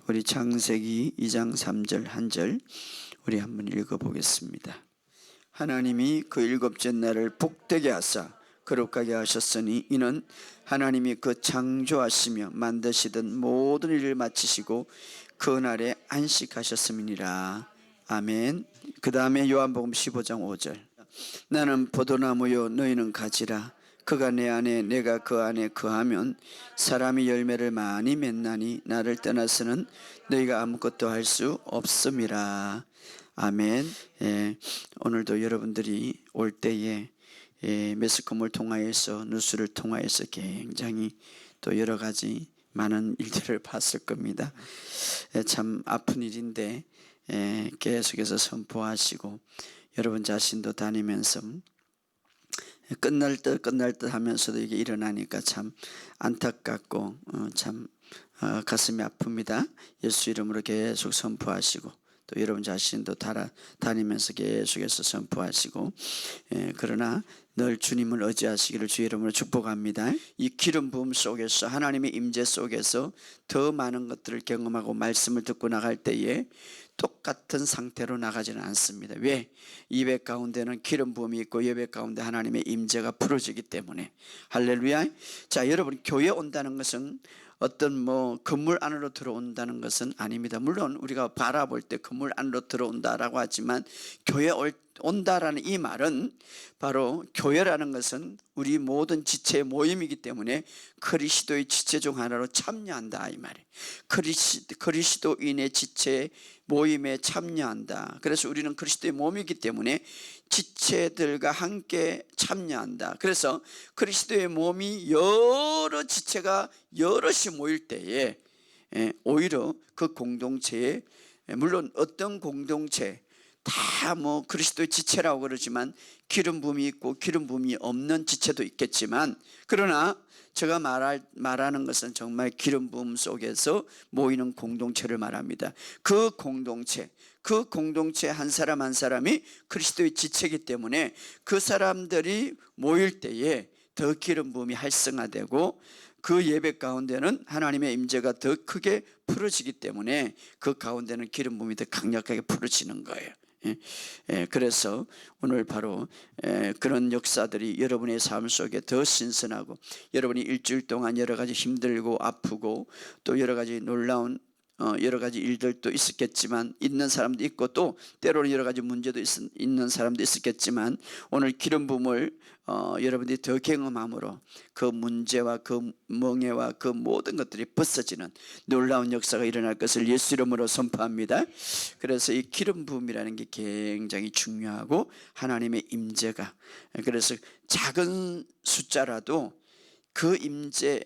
우리 창세기 2장 3절 한 절 우리 한번 읽어보겠습니다. 하나님이 그 일곱째 날을 복되게 하사 거룩하게 하셨으니 이는 하나님이 그 창조하시며 만드시던 모든 일을 마치시고 그 날에 안식하셨음이니라. 아멘. 그 다음에 요한복음 15장 5절 나는 포도나무요 너희는 가지라. 그가 내 안에 내가 그 안에 거하면 사람이 열매를 많이 맺나니 나를 떠나서는 너희가 아무것도 할 수 없음이라. 아멘. 오늘도 여러분들이 올 때에 매스컴을 통하여서 뉴스를 통하여서 굉장히 또 여러 가지 많은 일들을 봤을 겁니다. 참 아픈 일인데 계속해서 선포하시고 여러분 자신도 다니면서 끝날 듯 하면서도 이게 일어나니까 참 안타깝고 참 가슴이 아픕니다. 예수 이름으로 계속 선포하시고 또 여러분 자신도 다니면서 계속해서 선포하시고 그러나 늘 주님을 의지하시기를 주 이름으로 축복합니다. 이 기름 부음 속에서 하나님의 임재 속에서 더 많은 것들을 경험하고 말씀을 듣고 나갈 때에 똑같은 상태로 나가지는 않습니다. 왜? 예배 가운데는 기름 부음이 있고 예배 가운데 하나님의 임재가 풀어지기 때문에. 할렐루야. 자, 여러분 교회 온다는 것은 어떤 건물 안으로 들어온다는 것은 아닙니다. 물론 우리가 바라볼 때 건물 안으로 들어온다라고 하지만 교회 온다라는 이 말은 바로 교회라는 것은 우리 모든 지체의 모임이기 때문에 그리스도의 지체 중 하나로 참여한다 이 말이에요. 그리스도인의 지체 모임에 참여한다. 그래서 우리는 그리스도의 몸이기 때문에 지체들과 함께 참여한다. 그래서 그리스도의 몸이 여러 지체가 여럿이 모일 때에 오히려 그 공동체에 물론 어떤 공동체 다 그리스도의 지체라고 그러지만 기름 부음이 있고 기름 부음이 없는 지체도 있겠지만 그러나 제가 말하는 것은 정말 기름 부음 속에서 모이는 공동체를 말합니다. 그 공동체 한 사람 한 사람이 그리스도의 지체이기 때문에 그 사람들이 모일 때에 더 기름 부음이 활성화되고 그 예배 가운데는 하나님의 임재가 더 크게 풀어지기 때문에 그 가운데는 기름 부음이 더 강력하게 풀어지는 거예요. 그래서 오늘 바로 그런 역사들이 여러분의 삶 속에 더 신선하고 여러분이 일주일 동안 여러 가지 힘들고 아프고 또 여러 가지 놀라운 여러 가지 일들도 있었겠지만 있는 사람도 있고 또 때로는 여러 가지 문제도 있는 사람도 있었겠지만 오늘 기름 부음을 여러분들이 더 경험함으로 그 문제와 그 멍해와 그 모든 것들이 벗어지는 놀라운 역사가 일어날 것을 예수 이름으로 선포합니다. 그래서 이 기름 부음이라는 게 굉장히 중요하고 하나님의 임재가 그래서 작은 숫자라도 그 임재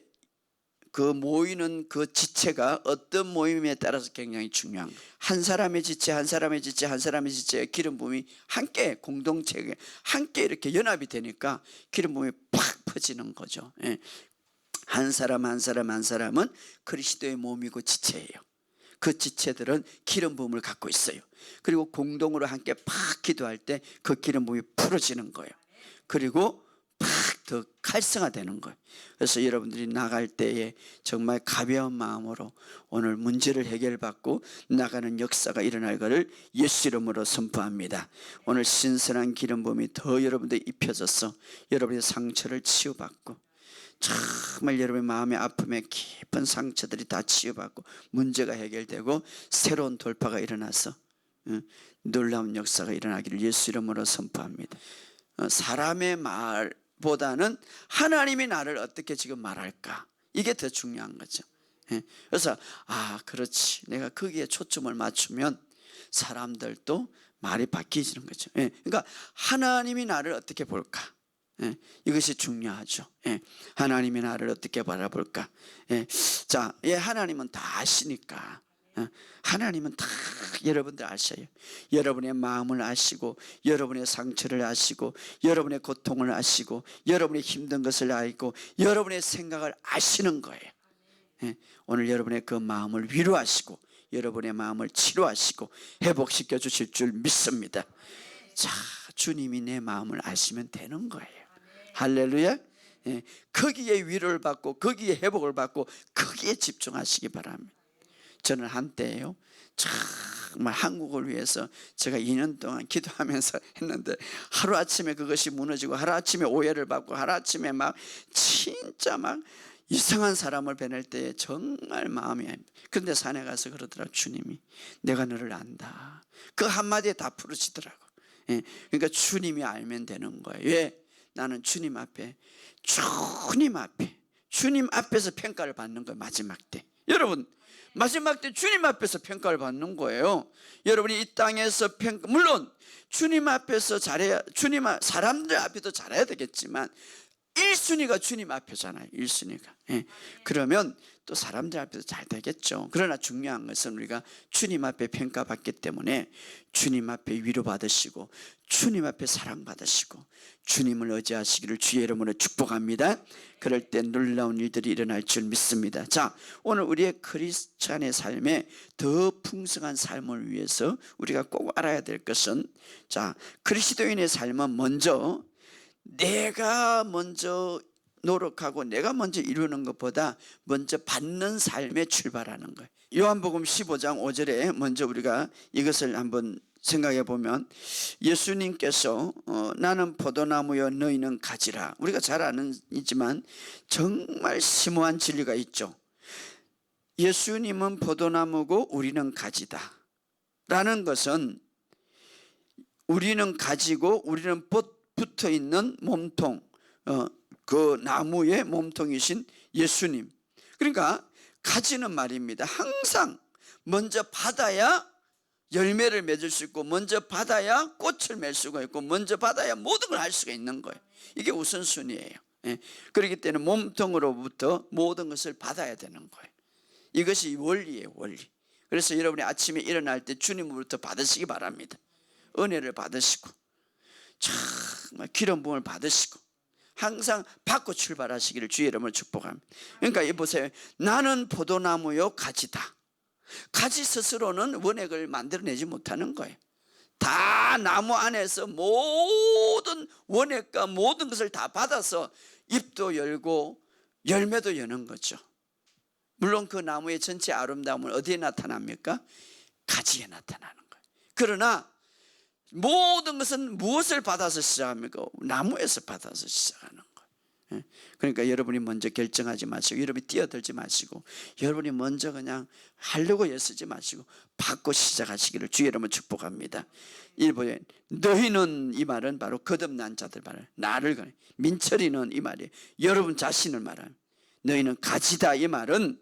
그 모이는 그 지체가 어떤 모임에 따라서 굉장히 중요한 거예요. 한 사람의 지체 기름 부음이 함께 공동체에 함께 이렇게 연합이 되니까 기름 부음이 팍 퍼지는 거죠. 한 사람은 그리스도의 몸이고 지체예요. 그 지체들은 기름 부음을 갖고 있어요. 그리고 공동으로 함께 팍 기도할 때 그 기름 부음이 풀어지는 거예요. 그리고 더 활성화되는 거예요. 그래서 여러분들이 나갈 때에 정말 가벼운 마음으로 오늘 문제를 해결받고 나가는 역사가 일어날 것을 예수 이름으로 선포합니다. 오늘 신선한 기름 부음이 더 여러분들 입혀져서 여러분의 상처를 치유받고 정말 여러분의 마음의 아픔에 깊은 상처들이 다 치유받고 문제가 해결되고 새로운 돌파가 일어나서 놀라운 역사가 일어나기를 예수 이름으로 선포합니다. 사람의 말보다는 하나님이 나를 어떻게 지금 말할까 이게 더 중요한 거죠. 그래서 그렇지 내가 거기에 초점을 맞추면 사람들도 말이 바뀌어지는 거죠. 그러니까 하나님이 나를 어떻게 볼까 이것이 중요하죠. 하나님이 나를 어떻게 바라볼까. 자, 하나님은 다 아시니까 하나님은 다 여러분들 아셔요. 여러분의 마음을 아시고 여러분의 상처를 아시고 여러분의 고통을 아시고 여러분의 힘든 것을 알고 여러분의 생각을 아시는 거예요. 오늘 여러분의 그 마음을 위로하시고 여러분의 마음을 치료하시고 회복시켜 주실 줄 믿습니다. 자, 주님이 내 마음을 아시면 되는 거예요. 할렐루야. 거기에 위로를 받고 거기에 회복을 받고 거기에 집중하시기 바랍니다. 저는 한때요 정말 한국을 위해서 제가 2년 동안 기도하면서 했는데 하루아침에 그것이 무너지고 하루아침에 오해를 받고 하루아침에 막 진짜 막 이상한 사람을 뵈낼 때 정말 마음이, 그런데 산에 가서 그러더라. 주님이 내가 너를 안다. 그 한마디에 다 풀어지더라고. 예, 그러니까 주님이 알면 되는 거예요. 왜? 나는 주님 앞에서 평가를 받는 거예요. 마지막 때. 여러분 마지막 때 주님 앞에서 평가를 받는 거예요. 여러분이 이 땅에서 물론 주님 앞에서 잘해야, 사람들 앞에도 잘해야 되겠지만 1순위가 주님 앞에잖아요. 1순위가. 예. 그러면 또 사람들 앞에서 잘 되겠죠. 그러나 중요한 것은 우리가 주님 앞에 평가받기 때문에 주님 앞에 위로받으시고 주님 앞에 사랑받으시고 주님을 의지하시기를 주의 이름으로 축복합니다. 그럴 때 놀라운 일들이 일어날 줄 믿습니다. 자, 오늘 우리의 크리스찬의 삶에 더 풍성한 삶을 위해서 우리가 꼭 알아야 될 것은, 자, 그리스도인의 삶은 먼저 내가 먼저 노력하고 내가 먼저 이루는 것보다 먼저 받는 삶에 출발하는 거예요. 요한복음 15장 5절에 먼저 우리가 이것을 한번 생각해 보면, 예수님께서 나는 포도나무여 너희는 가지라. 우리가 잘 아는이지만 정말 심오한 진리가 있죠. 예수님은 포도나무고 우리는 가지다 라는 것은, 우리는 가지고 우리는 붙어 있는 몸통, 그 나무의 몸통이신 예수님. 그러니까 가지는 말입니다. 항상 먼저 받아야 열매를 맺을 수 있고, 먼저 받아야 꽃을 맺을 수가 있고, 먼저 받아야 모든 걸 할 수가 있는 거예요. 이게 우선순위예요. 예. 그렇기 때문에 몸통으로부터 모든 것을 받아야 되는 거예요. 이것이 원리예요, 원리. 그래서 여러분이 아침에 일어날 때 주님으로부터 받으시기 바랍니다. 은혜를 받으시고 정말 기름 부음을 받으시고 항상 받고 출발하시기를 주의 이름으로 축복합니다. 그러니까 이 보세요. 나는 포도나무요 가지다. 가지 스스로는 원액을 만들어내지 못하는 거예요. 다 나무 안에서 모든 원액과 모든 것을 다 받아서 잎도 열고 열매도 여는 거죠. 물론 그 나무의 전체 아름다움은 어디에 나타납니까? 가지에 나타나는 거예요. 그러나 모든 것은 무엇을 받아서 시작합니까? 나무에서 받아서 시작하는 거예요. 그러니까 여러분이 먼저 결정하지 마시고, 여러분이 뛰어들지 마시고, 여러분이 먼저 그냥 하려고 애쓰지 마시고 받고 시작하시기를 주의 이름으로 축복합니다. 일본에 너희는, 이 말은 바로 거듭난 자들 말을, 나를 가리, 민철이는 이 말이에요. 여러분 자신을 말합니다. 너희는 가지다, 이 말은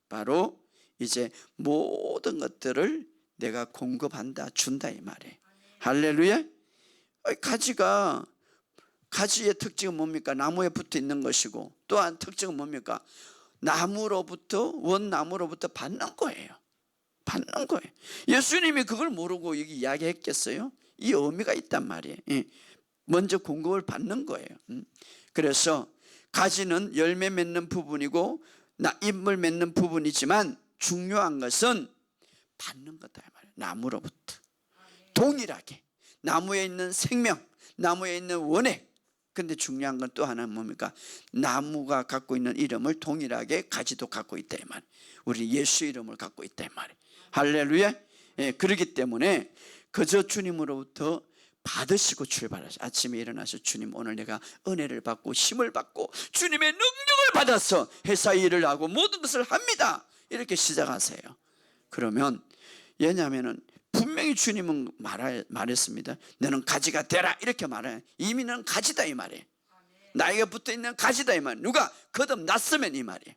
바로 이제 모든 것들을 내가 공급한다, 준다, 이 말이에요. 할렐루야. 가지의 특징은 뭡니까? 나무에 붙어 있는 것이고, 또한 특징은 뭡니까? 원나무로부터 받는 거예요. 받는 거예요. 예수님이 그걸 모르고 여기 이야기했겠어요? 이 의미가 있단 말이에요. 먼저 공급을 받는 거예요. 그래서 가지는 열매 맺는 부분이고 잎을 맺는 부분이지만 중요한 것은 받는 거다, 말이에요. 나무로부터 동일하게 나무에 있는 생명, 나무에 있는 원액. 근데 중요한 건 또 하나는 뭡니까? 나무가 갖고 있는 이름을 동일하게 가지도 갖고 있다, 이 말. 우리 예수 이름을 갖고 있다, 이 말이에요. 할렐루야. 그렇기 때문에 그저 주님으로부터 받으시고 출발하시. 아침에 일어나서 주님, 오늘 내가 은혜를 받고 힘을 받고 주님의 능력을 받아서 회사 일을 하고 모든 것을 합니다. 이렇게 시작하세요. 그러면, 왜냐하면 분명히 주님은 말했습니다. 너는 가지가 되라, 이렇게 말해요. 이미 너는 가지다, 이 말이에요. 나에게 붙어있는 가지다, 이 말이에요. 누가 거듭났으면, 이 말이에요.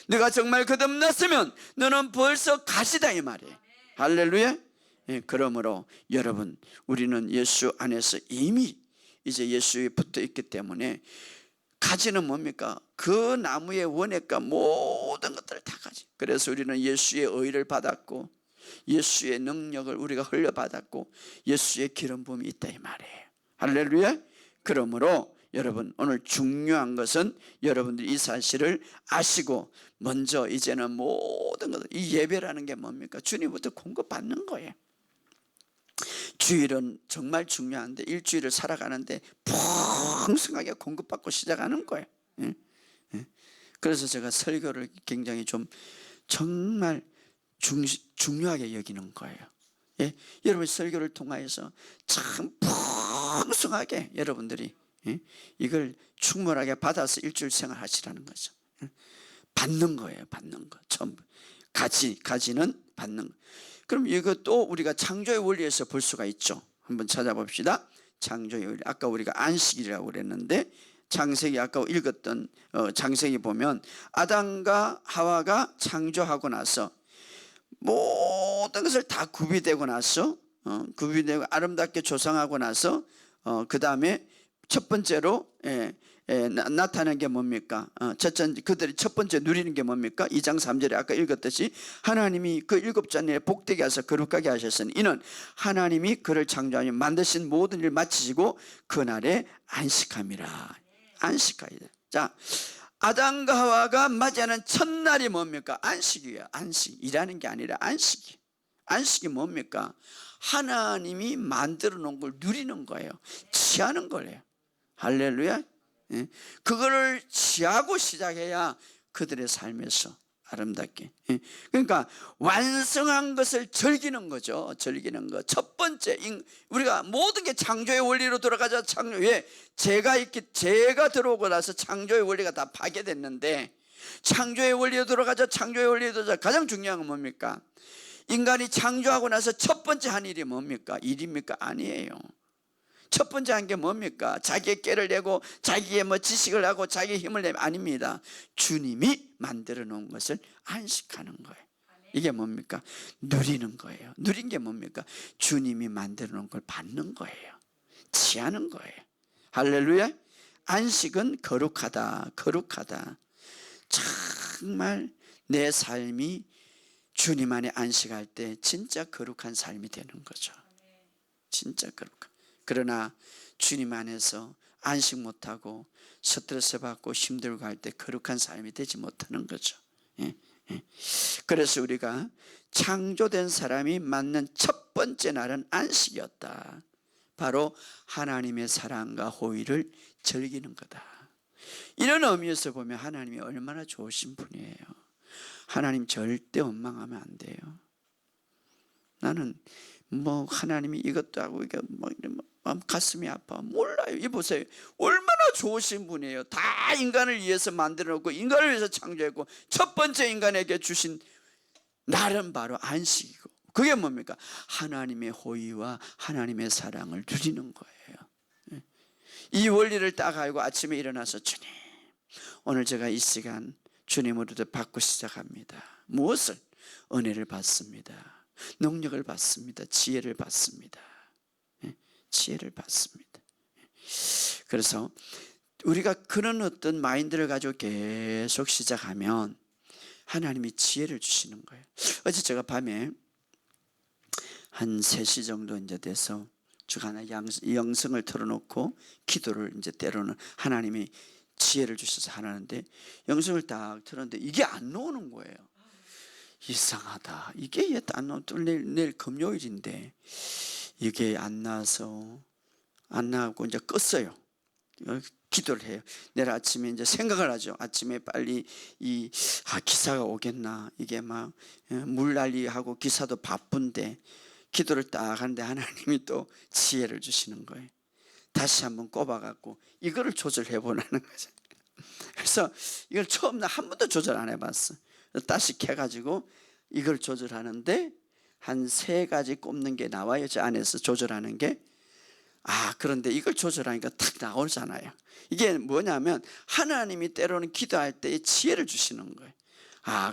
네가 정말 거듭났으면 너는 벌써 가지다, 이 말이에요. 할렐루야. 그러므로 여러분, 우리는 예수 안에서 이미 이제 예수에 붙어있기 때문에 가지는 뭡니까? 그 나무의 원액과 모든 것들을 다 가지. 그래서 우리는 예수의 의를 받았고 예수의 능력을 우리가 흘려받았고 예수의 기름 부음이 있다, 이 말이에요. 할렐루야. 그러므로 여러분, 오늘 중요한 것은 여러분들이 이 사실을 아시고 먼저 이제는 모든 것을, 이 예배라는 게 뭡니까? 주님부터 공급받는 거예요. 주일은 정말 중요한데 일주일을 살아가는데 풍성하게 공급받고 시작하는 거예요. 그래서 제가 설교를 굉장히 좀 정말 중요하게 여기는 거예요. 예? 여러분 설교를 통하여서 참 풍성하게 여러분들이 이걸 충분하게 받아서 일주일 생활하시라는 거죠. 받는 거예요. 받는 거. 전부 가지는 받는 거. 그럼 이것도 우리가 창조의 원리에서 볼 수가 있죠. 한번 찾아봅시다. 창조의 원리. 아까 우리가 안식이라고 그랬는데 창세기 아까 읽었던 창세기 보면 아담과 하와가 창조하고 나서 모든 것을 다 구비되고 나서 구비되고 아름답게 조성하고 나서 그 다음에 첫 번째로 나타나는 게 뭡니까? 그들이 첫 번째 누리는 게 뭡니까? 2장 3절에 아까 읽었듯이 하나님이 그 일곱 잔에 복되게 하사 거룩하게 하셨으니 이는 하나님이 그를 창조하며 만드신 모든 일을 마치시고 그날에 안식함이라. 안식하이다. 자, 아담과 하와가 맞이하는 첫날이 뭡니까? 안식이에요. 안식. 일하는 게 아니라 안식이. 안식이 뭡니까? 하나님이 만들어 놓은 걸 누리는 거예요. 취하는 거예요. 할렐루야. 그거를 취하고 시작해야 그들의 삶에서 아름답게. 그러니까 완성한 것을 즐기는 거죠. 즐기는 거. 첫 번째 우리가 모든 게 창조의 원리로 돌아가자. 왜? 제가 들어오고 나서 창조의 원리가 다 파괴됐는데 창조의 원리로 돌아가자. 창조의 원리로 돌아가자. 가장 중요한 건 뭡니까? 인간이 창조하고 나서 첫 번째 한 일이 뭡니까? 일입니까? 아니에요. 첫 번째 한 게 뭡니까? 자기의 깨를 내고 자기의 지식을 하고 자기의 힘을 내면 아닙니다. 주님이 만들어 놓은 것을 안식하는 거예요. 이게 뭡니까? 누리는 거예요. 누린 게 뭡니까? 주님이 만들어 놓은 걸 받는 거예요. 취하는 거예요. 할렐루야. 안식은 거룩하다. 거룩하다. 정말 내 삶이 주님 안에 안식할 때 진짜 거룩한 삶이 되는 거죠. 진짜 거룩한. 그러나 주님 안에서 안식 못하고 스트레스 받고 힘들고 할 때 거룩한 삶이 되지 못하는 거죠. 그래서 우리가 창조된 사람이 맞는 첫 번째 날은 안식이었다. 바로 하나님의 사랑과 호의를 즐기는 거다. 이런 의미에서 보면 하나님이 얼마나 좋으신 분이에요. 하나님 절대 원망하면 안 돼요. 나는 하나님이 이것도 하고 이게 가슴이 아파. 몰라요. 이 보세요. 얼마나 좋으신 분이에요. 다 인간을 위해서 만들어 놓고 인간을 위해서 창조했고 첫 번째 인간에게 주신 날은 바로 안식이고 그게 뭡니까? 하나님의 호의와 하나님의 사랑을 누리는 거예요. 이 원리를 딱 알고 아침에 일어나서 주님 오늘 제가 이 시간 주님으로부터 받고 시작합니다. 무엇을? 은혜를 받습니다. 능력을 받습니다. 지혜를 받습니다. 지혜를 받습니다. 그래서 우리가 그런 어떤 마인드를 가지고 계속 시작하면 하나님이 지혜를 주시는 거예요. 어제 제가 밤에 한 3시 정도 이제 돼서 쭉 하나 영성을 틀어놓고 기도를 이제 때로는 하나님이 지혜를 주셔서 하는데 영성을 딱 틀었는데 이게 안 나오는 거예요. 이상하다. 이게 안 나오고 내일 금요일인데 이게 안 나와서 안 나오고 이제 껐어요. 기도를 해요. 내일 아침에 이제 생각을 하죠. 아침에 빨리 기사가 오겠나. 이게 막 물난리하고 기사도 바쁜데 기도를 딱 하는데 하나님이 또 지혜를 주시는 거예요. 다시 한번 꼽아갖고 이거를 조절해 보라는 거죠. 그래서 이걸 처음 한 번도 조절 안 해봤어. 다시 켜가지고 이걸 조절하는데 한 3가지 꼽는 게 나와요. 저 안에서 조절하는 게. 그런데 이걸 조절하니까 탁 나오잖아요. 이게 뭐냐면 하나님이 때로는 기도할 때 지혜를 주시는 거예요.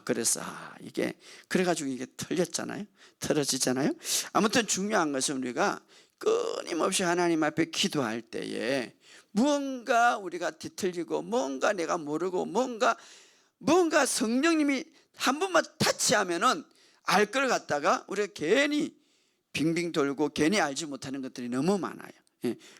그래서 이게 그래가지고 이게 틀렸잖아요. 틀어지잖아요. 아무튼 중요한 것은 우리가 끊임없이 하나님 앞에 기도할 때에 무언가 우리가 뒤틀리고 뭔가 내가 모르고 뭔가 성령님이 한 번만 타치하면은 알 걸 갖다가 우리가 괜히 빙빙 돌고 괜히 알지 못하는 것들이 너무 많아요.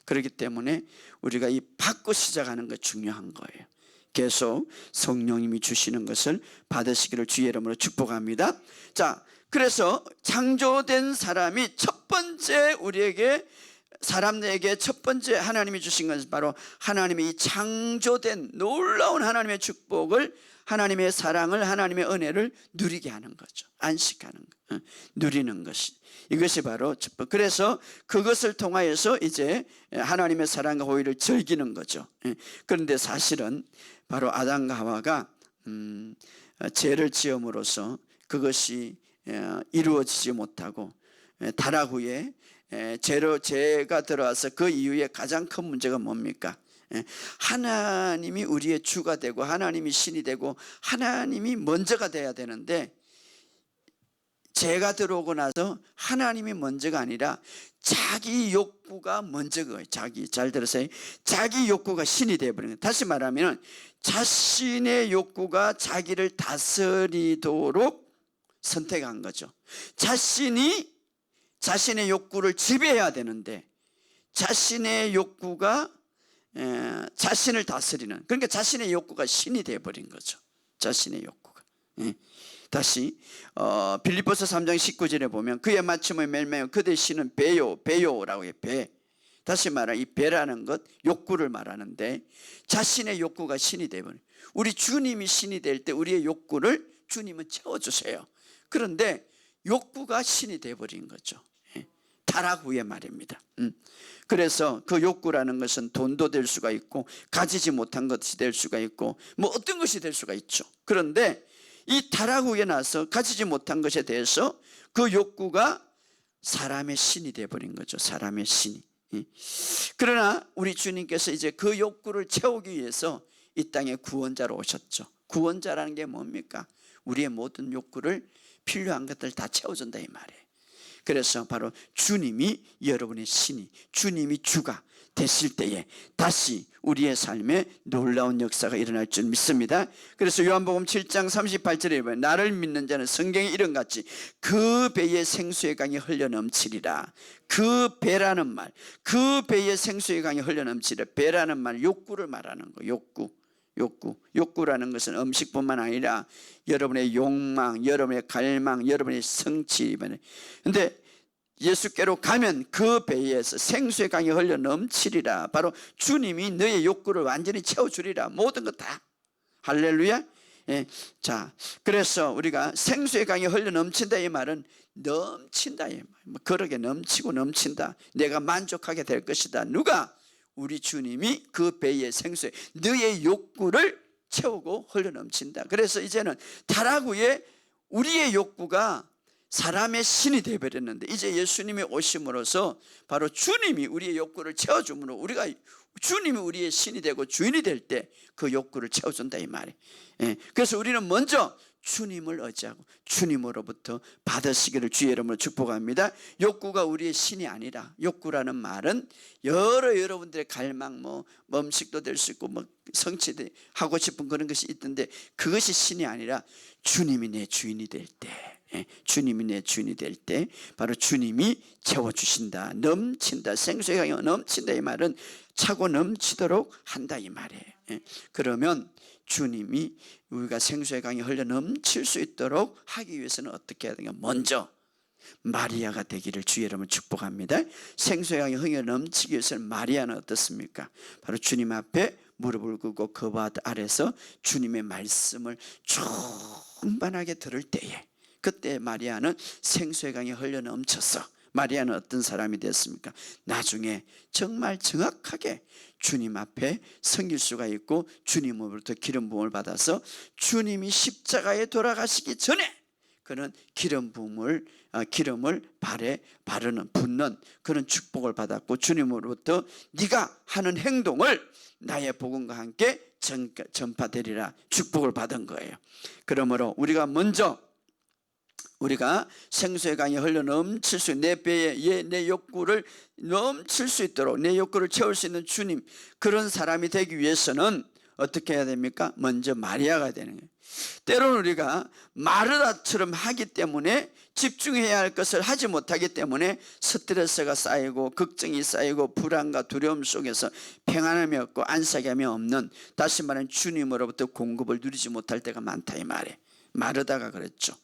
그렇기 때문에 우리가 이 받고 시작하는 거 중요한 거예요. 계속 성령님이 주시는 것을 받으시기를 주의 이름으로 축복합니다. 자, 그래서 창조된 사람이 첫 번째 우리에게 사람에게 첫 번째 하나님이 주신 것은 바로 하나님의 이 창조된 놀라운 하나님의 축복을 하나님의 사랑을, 하나님의 은혜를 누리게 하는 거죠. 안식하는 거, 누리는 것이, 이것이 바로 첫. 그래서 그것을 통하여서 이제 하나님의 사랑과 호의를 즐기는 거죠. 그런데 사실은 바로 아담과 하와가 죄를 지음으로써 그것이 이루어지지 못하고, 타락 후에 죄가 들어와서 그 이후에 가장 큰 문제가 뭡니까? 하나님이 우리의 주가 되고 하나님이 신이 되고 하나님이 먼저가 돼야 되는데, 죄가 들어오고 나서 하나님이 먼저가 아니라 자기 욕구가 먼저인 거예요. 잘 들으세요. 자기 욕구가 신이 되어버린 거예요. 다시 말하면 자신의 욕구가 자기를 다스리도록 선택한 거죠. 자신이 자신의 욕구를 지배해야 되는데 자신의 욕구가 자신을 다스리는, 그러니까 자신의 욕구가 신이 되어버린 거죠. 자신의 욕구가. 다시 빌립보서 3장 19절에 보면 그의 맞춤을 멜매어 그대 신은 배요라고 해요. 배. 다시 말하면 이 배라는 것, 욕구를 말하는데 자신의 욕구가 신이 되어버려요. 우리 주님이 신이 될 때 우리의 욕구를 주님은 채워주세요. 그런데 욕구가 신이 되어버린 거죠. 타락 후에 말입니다. 그래서 그 욕구라는 것은 돈도 될 수가 있고 가지지 못한 것이 될 수가 있고 뭐 어떤 것이 될 수가 있죠. 그런데 이 타락 후에 나서 가지지 못한 것에 대해서 그 욕구가 사람의 신이 되어버린 거죠. 사람의 신이. 그러나 우리 주님께서 이제 그 욕구를 채우기 위해서 이 땅에 구원자로 오셨죠. 구원자라는 게 뭡니까? 우리의 모든 욕구를, 필요한 것들 다 채워준다 이 말이에요. 그래서 바로 주님이 여러분의 신이, 주님이 주가 되실 때에 다시 우리의 삶에 놀라운 역사가 일어날 줄 믿습니다. 그래서 요한복음 7장 38절에 보면 나를 믿는 자는 성경에 이름같이 그 배에 생수의 강이 흘러넘치리라. 그 배라는 말, 그 배에 생수의 강이 흘러넘치리라. 배라는 말, 욕구를 말하는 거예요. 욕구라는 것은 음식뿐만 아니라 여러분의 욕망, 여러분의 갈망, 여러분의 성취. 그런데 예수께로 가면 그 배에서 생수의 강이 흘러 넘치리라. 바로 주님이 너의 욕구를 완전히 채워주리라. 모든 것 다. 할렐루야. 자, 그래서 우리가 생수의 강이 흘러 넘친다 이 말은 넘친다 이 말. 그러게 넘치고 넘친다. 내가 만족하게 될 것이다. 누가? 우리 주님이 그 배의 생수에 너의 욕구를 채우고 흘러 넘친다. 그래서 이제는 타락 후에 우리의 욕구가 사람의 신이 되어버렸는데 이제 예수님이 오심으로써 바로 주님이 우리의 욕구를 채워주므로 우리가 주님이 우리의 신이 되고 주인이 될 때 그 욕구를 채워준다 이 말이에요. 그래서 우리는 먼저 주님을 의지하고 주님으로부터 받으시기를 주의 이름으로 축복합니다. 욕구가 우리의 신이 아니라, 욕구라는 말은 여러분들의 갈망, 뭐 음식도 될 수 있고 뭐 성취도 하고 싶은 그런 것이 있던데 그것이 신이 아니라 주님이 내 주인이 될 때, 주님이 내 주인이 될 때 바로 주님이 채워주신다. 넘친다. 생수의 강이 넘친다 이 말은 차고 넘치도록 한다 이 말이에요. 그러면 주님이 우리가 생수의 강이 흘러 넘칠 수 있도록 하기 위해서는 어떻게 해야 되냐? 먼저 마리아가 되기를 주의 이름으로 축복합니다. 생수의 강이 흘러 넘치기 위해서는 마리아는 어떻습니까? 바로 주님 앞에 무릎을 꿇고 그 발 아래서 주님의 말씀을 충만하게 들을 때에, 그때 마리아는 생수의 강이 흘러 넘쳐서 마리아는 어떤 사람이 됐습니까? 나중에 정말 정확하게 주님 앞에 섬길 수가 있고 주님으로부터 기름 부음을 받아서 주님이 십자가에 돌아가시기 전에 그는 기름을 발에 바르는, 붓는 그런 축복을 받았고 주님으로부터 네가 하는 행동을 나의 복음과 함께 전파되리라 축복을 받은 거예요. 그러므로 우리가 먼저 우리가 생수의 강이 흘러 넘칠 수 있는 내 배에 내 욕구를 넘칠 수 있도록 내 욕구를 채울 수 있는 주님, 그런 사람이 되기 위해서는 어떻게 해야 됩니까? 먼저 마리아가 되는 거예요. 때로는 우리가 마르다처럼 하기 때문에 집중해야 할 것을 하지 못하기 때문에 스트레스가 쌓이고 걱정이 쌓이고 불안과 두려움 속에서 평안함이 없고 안식함이 없는, 다시 말하면 주님으로부터 공급을 누리지 못할 때가 많다 이 말이에요. 마르다가 그랬죠.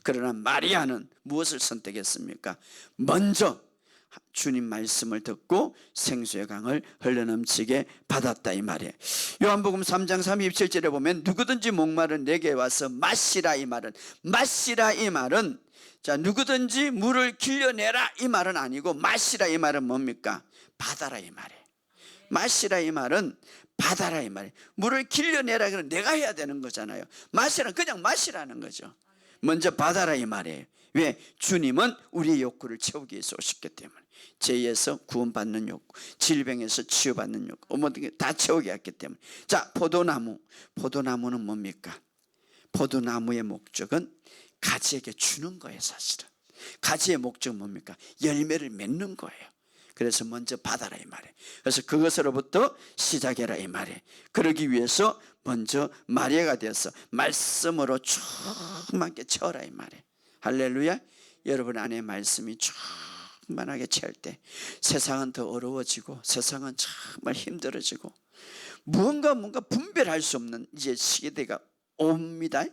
그러나 마리아는 무엇을 선택했습니까? 먼저 주님 말씀을 듣고 생수의 강을 흘러넘치게 받았다 이 말이에요. 요한복음 3장 37절에 보면 누구든지 목마른 내게 와서 마시라 이 말은, 마시라 이 말은, 자, 누구든지 물을 길려내라 이 말은 아니고 마시라 이 말은 뭡니까? 받아라 이 말이에요. 마시라 이 말은 받아라 이 말이에요. 물을 길려내라 그러면 내가 해야 되는 거잖아요. 마시라 그냥 마시라는 거죠. 먼저 받아라 이 말이에요. 왜? 주님은 우리의 욕구를 채우기 위해서 오셨기 때문에. 죄에서 구원받는 욕구, 질병에서 치유받는 욕구, 모든 게 다 채우게 했기 때문에. 자, 포도나무는 뭡니까? 포도나무의 목적은 가지에게 주는 거예요. 사실은 가지의 목적은 뭡니까? 열매를 맺는 거예요. 그래서 먼저 받아라 이 말이에요. 그래서 그것으로부터 시작해라 이 말이에요. 그러기 위해서 먼저 마리아가 되어서 말씀으로 충만하게 채워라 이 말이에요. 할렐루야. 여러분 안에 말씀이 충만하게 채울 때 세상은 더 어려워지고 세상은 정말 힘들어지고 뭔가 분별할 수 없는 이제 시대가 옵니다.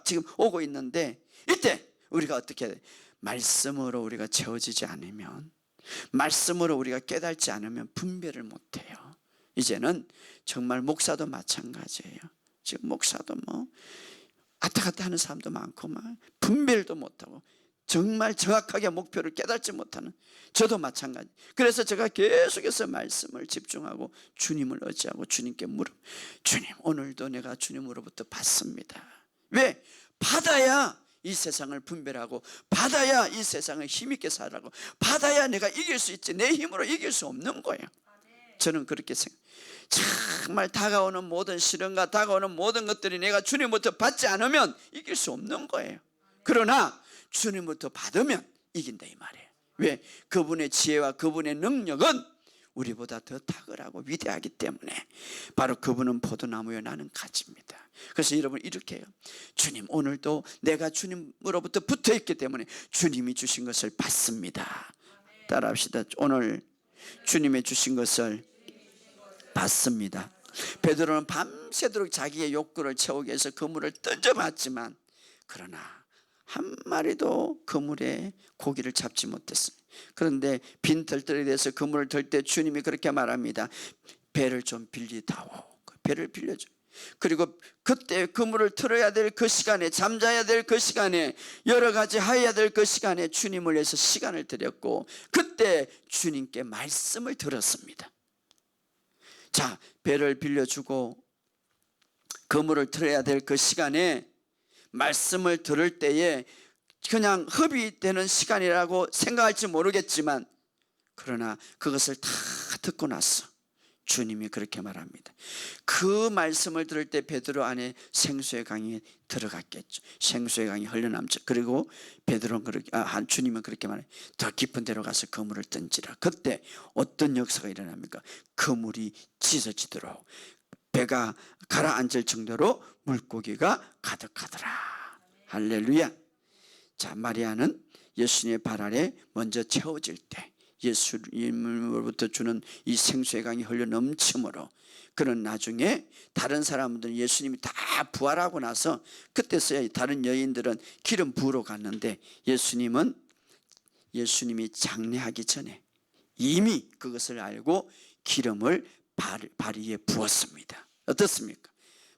지금 오고 있는데 이때 우리가 어떻게 해야 돼? 말씀으로 우리가 채워지지 않으면, 말씀으로 우리가 깨닫지 않으면 분별을 못해요. 이제는 정말 목사도 마찬가지예요. 지금 목사도 왔다 갔다 하는 사람도 많고 막 분별도 못하고 정말 정확하게 목표를 깨닫지 못하는 저도 마찬가지. 그래서 제가 계속해서 말씀을 집중하고 주님을 의지하고 주님께 주님 오늘도 내가 주님으로부터 받습니다. 왜? 받아야 이 세상을 분별하고 받아야 이 세상을 힘있게 살아가고 받아야 내가 이길 수 있지 내 힘으로 이길 수 없는 거예요. 저는 그렇게 생각해요. 정말 다가오는 모든 시련과 다가오는 모든 것들이 내가 주님부터 받지 않으면 이길 수 없는 거예요. 그러나 주님부터 받으면 이긴다 이 말이에요. 왜? 그분의 지혜와 그분의 능력은 우리보다 더 탁월하고 위대하기 때문에 바로 그분은 포도나무요 나는 가지입니다. 그래서 여러분 이렇게 해요. 주님 오늘도 내가 주님으로부터 붙어있기 때문에 주님이 주신 것을 받습니다. 따라합시다. 오늘 주님이 주신 것을 받습니다. 베드로는 밤새도록 자기의 욕구를 채우기 위해서 그물을 던져봤지만 그러나 한 마리도 그물에 고기를 잡지 못했어요. 그런데 빈 덜덜이 돼서 그물을 들 때 주님이 그렇게 말합니다. 배를 좀 빌리다오. 배를 빌려줘. 그리고 그때 그물을 틀어야 될 그 시간에, 잠자야 될 그 시간에, 여러 가지 해야 될 그 시간에 주님을 위해서 시간을 드렸고 그때 주님께 말씀을 들었습니다. 자, 배를 빌려주고 그물을 틀어야 될 그 시간에 말씀을 들을 때에 그냥 허비되는 시간이라고 생각할지 모르겠지만 그러나 그것을 다 듣고 나서 주님이 그렇게 말합니다. 그 말씀을 들을 때 베드로 안에 생수의 강이 들어갔겠죠. 생수의 강이 흘러남죠. 그리고 베드로는 주님은 그렇게 말해요. 더 깊은 데로 가서 그물을 던지라. 그때 어떤 역사가 일어납니까? 그물이 찢어지도록 배가 가라앉을 정도로 물고기가 가득하더라. 할렐루야. 자, 마리아는 예수님의 발 아래 먼저 채워질 때 예수님으로부터 주는 이 생수의 강이 흘러 넘침으로 그런 나중에 다른 사람들은 예수님이 다 부활하고 나서 그때서야 다른 여인들은 기름 부으러 갔는데 예수님이 장례하기 전에 이미 그것을 알고 기름을 발 위에 부었습니다. 어떻습니까?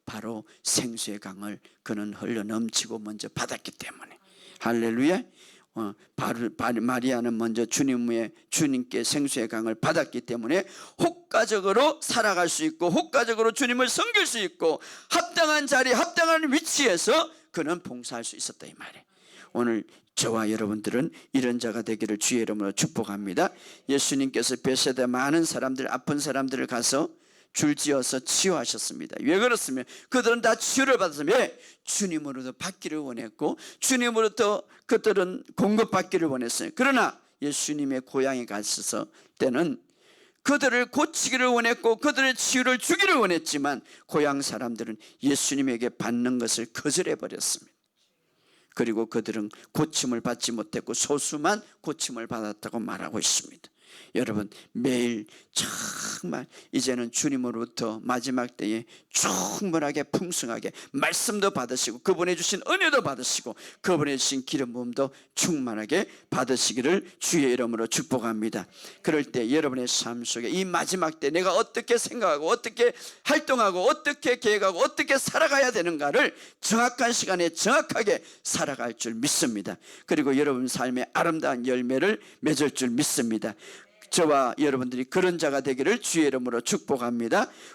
바로 생수의 강을 그는 흘러 넘치고 먼저 받았기 때문에. 할렐루야. 마리아는 먼저 주님께 생수의 강을 받았기 때문에 혹가적으로 살아갈 수 있고 혹가적으로 주님을 섬길 수 있고 합당한 자리 합당한 위치에서 그는 봉사할 수 있었다 이 말이에요. 오늘 저와 여러분들은 이런 자가 되기를 주의 이름으로 축복합니다. 예수님께서 베세다 많은 사람들, 아픈 사람들을 가서 줄지어서 치유하셨습니다. 왜 그렇습니까? 그들은 다 치유를 받았습니다. 왜? 주님으로부터 받기를 원했고 주님으로부터 그들은 공급받기를 원했어요. 그러나 예수님의 고향에 갔을 때는 그들을 고치기를 원했고 그들의 치유를 주기를 원했지만 고향 사람들은 예수님에게 받는 것을 거절해버렸습니다. 그리고 그들은 고침을 받지 못했고 소수만 고침을 받았다고 말하고 있습니다. 여러분 매일 정말 이제는 주님으로부터 마지막 때에 충분하게 풍성하게 말씀도 받으시고 그분이 주신 은혜도 받으시고 그분이 주신 기름 부음도 충만하게 받으시기를 주의 이름으로 축복합니다. 그럴 때 여러분의 삶 속에 이 마지막 때 내가 어떻게 생각하고 어떻게 활동하고 어떻게 계획하고 어떻게 살아가야 되는가를 정확한 시간에 정확하게 살아갈 줄 믿습니다. 그리고 여러분 삶의 아름다운 열매를 맺을 줄 믿습니다. 저와 여러분들이 그런 자가 되기를 주의 이름으로 축복합니다.